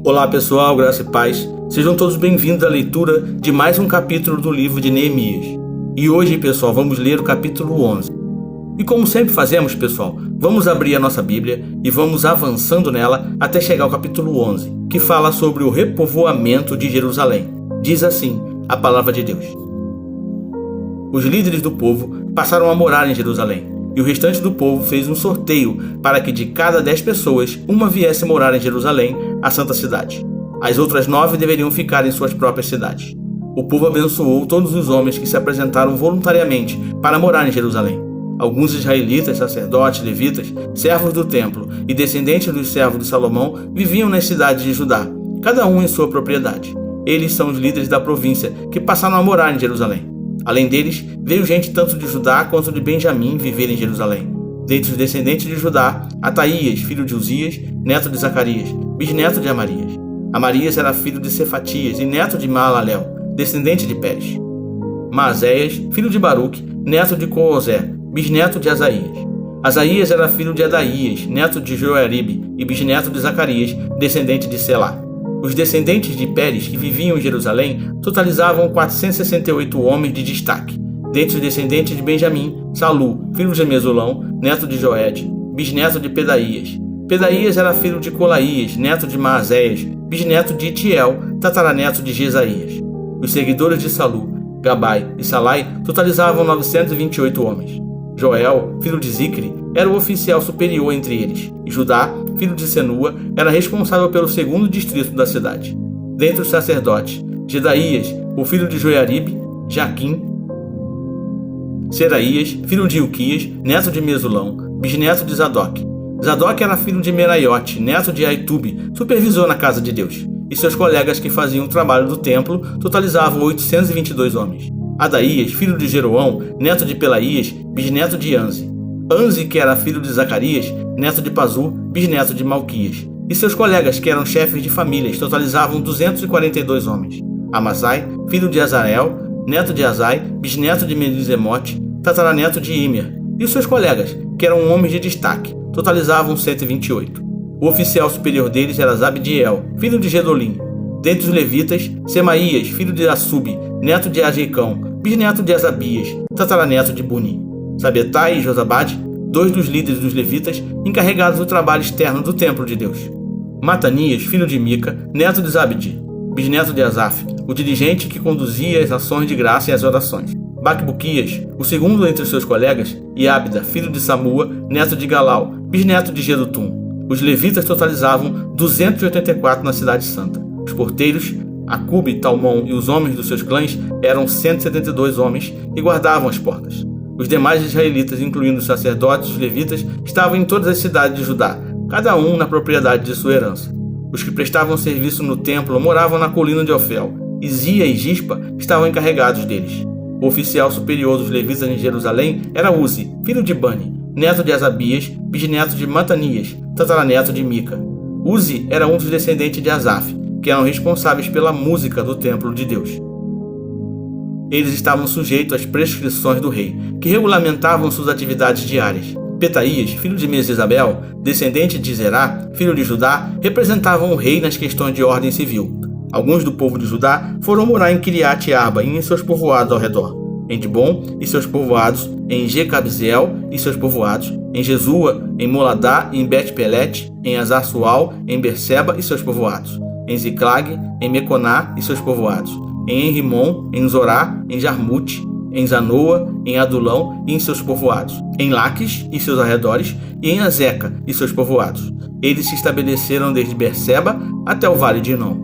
Olá pessoal, graça e paz. Sejam todos bem-vindos à leitura de mais um capítulo do livro de Neemias. E hoje, pessoal, vamos ler o capítulo 11. E como sempre fazemos, pessoal, vamos abrir a nossa Bíblia e vamos avançando nela até chegar ao capítulo 11, que fala sobre o repovoamento de Jerusalém. Diz assim a palavra de Deus. Os líderes do povo passaram a morar em Jerusalém, e o restante do povo fez um sorteio para que de cada 10 pessoas, uma viesse morar em Jerusalém, a santa cidade. As outras 9 deveriam ficar em suas próprias cidades. O povo abençoou todos os homens que se apresentaram voluntariamente para morar em Jerusalém. Alguns israelitas, sacerdotes, levitas, servos do templo e descendentes dos servos de Salomão viviam nas cidades de Judá, cada um em sua propriedade. Eles são os líderes da província que passaram a morar em Jerusalém. Além deles, veio gente tanto de Judá quanto de Benjamim viver em Jerusalém. Dentre os descendentes de Judá, Ataías, filho de Uzias, neto de Zacarias, bisneto de Amarias. Amarias era filho de Cefatias e neto de Maalalel, descendente de Pérez. Maazéias, filho de Baruque, neto de Coozé, bisneto de Asaías. Asaías era filho de Adaías, neto de Joiaribe e bisneto de Zacarias, descendente de Selá. Os descendentes de Pérez que viviam em Jerusalém totalizavam 468 homens de destaque. Dentre os descendentes de Benjamim, Salu, filho de Mesulão, neto de Joed, bisneto de Pedaías. Pedaías era filho de Colaías, neto de Maazéias, bisneto de Itiel, tataraneto de Jesaías. Os seguidores de Salu, Gabai e Salai totalizavam 928 homens. Joel, filho de Zicre, era o oficial superior entre eles, e Judá, filho de Senua, era responsável pelo segundo distrito da cidade. Dentre os sacerdotes, Jedaías, o filho de Joiaribe, Jaquim, Seraías, filho de Ilquias, neto de Mesulão, bisneto de Zadok. Zadok era filho de Meraiote, neto de Aitube, supervisor na casa de Deus, e seus colegas que faziam o trabalho do templo totalizavam 822 homens. Adaías, filho de Jeroão, neto de Pelaías, bisneto de Anze. Anze, que era filho de Zacarias, neto de Pazur, bisneto de Malquias. E seus colegas, que eram chefes de famílias, totalizavam 242 homens. Amasai, filho de Azarel, neto de Azai, bisneto de Melisemote, tataraneto de Imer. E os seus colegas, que eram homens de destaque, totalizavam 128. O oficial superior deles era Zabdiel, filho de Gedolim. Dentre os levitas, Semaías, filho de Assub, neto de Ajeicão, bisneto de Asabias, tataraneto de Buni. Sabetai e Josabade, 2 dos líderes dos levitas, encarregados do trabalho externo do templo de Deus. Matanias, filho de Mica, neto de Zabdi, bisneto de Asaf, o dirigente que conduzia as ações de graça e as orações. Bacbuquias, o segundo entre os seus colegas, e Abda, filho de Samua, neto de Galau, bisneto de Gedutum. Os levitas totalizavam 284 na cidade santa. Os porteiros, Acube, Talmon e os homens dos seus clãs eram 172 homens e guardavam as portas. Os demais israelitas, incluindo os sacerdotes e os levitas, estavam em todas as cidades de Judá, cada um na propriedade de sua herança. Os que prestavam serviço no templo moravam na colina de Ofel, e Zia e Gispa estavam encarregados deles. O oficial superior dos levitas em Jerusalém era Uzi, filho de Bani, neto de Asabias, bisneto de Matanias, tataraneto de Mica. Uzi era um dos descendentes de Asaf, que eram responsáveis pela música do templo de Deus. Eles estavam sujeitos às prescrições do rei, que regulamentavam suas atividades diárias. Petaías, filho de Mesesabel, descendente de Zerá, filho de Judá, representavam o rei nas questões de ordem civil. Alguns do povo de Judá foram morar em Kiriat Arba e em seus povoados ao redor, em Dibon e seus povoados, em Jecabzeel e seus povoados, em Jesua, em Moladá e em Bet-Pelet, em Azar-Sual, em Berseba e seus povoados, em Ziclag, em Meconá e seus povoados, em Enrimon, em Zorá, em Jarmute, em Zanoa, em Adulão e em seus povoados, em Laques e seus arredores, e em Azeca e seus povoados. Eles se estabeleceram desde Berseba até o vale de Inom.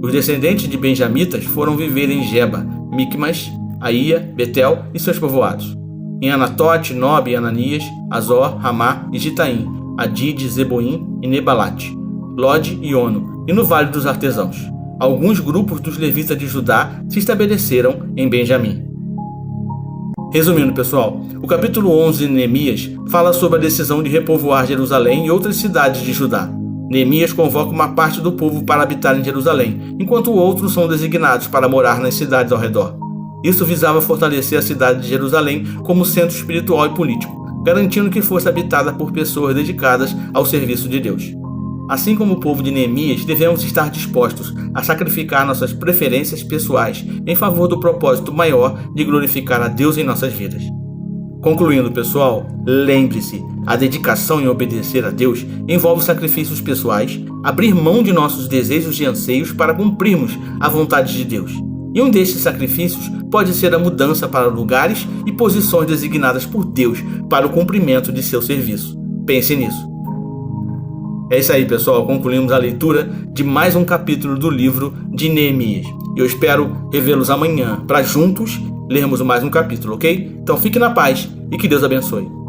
Os descendentes de benjamitas foram viver em Geba, Micmas, Aia, Betel e seus povoados, em Anatote, Nob e Ananias, Azor, Ramá e Gitaim, Adide, Zeboim e Nebalate, Lode e Ono, e no Vale dos Artesãos. Alguns grupos dos levitas de Judá se estabeleceram em Benjamim. Resumindo, pessoal, o capítulo 11 de Neemias fala sobre a decisão de repovoar Jerusalém e outras cidades de Judá. Neemias convoca uma parte do povo para habitar em Jerusalém, enquanto outros são designados para morar nas cidades ao redor. Isso visava fortalecer a cidade de Jerusalém como centro espiritual e político, garantindo que fosse habitada por pessoas dedicadas ao serviço de Deus. Assim como o povo de Neemias, devemos estar dispostos a sacrificar nossas preferências pessoais em favor do propósito maior de glorificar a Deus em nossas vidas. Concluindo, pessoal, lembre-se, a dedicação em obedecer a Deus envolve sacrifícios pessoais, abrir mão de nossos desejos e anseios para cumprirmos a vontade de Deus. E um desses sacrifícios pode ser a mudança para lugares e posições designadas por Deus para o cumprimento de seu serviço. Pense nisso. É isso aí, pessoal. Concluímos a leitura de mais um capítulo do livro de Neemias. Eu espero revê-los amanhã para juntos lermos mais um capítulo, ok? Então fique na paz e que Deus abençoe.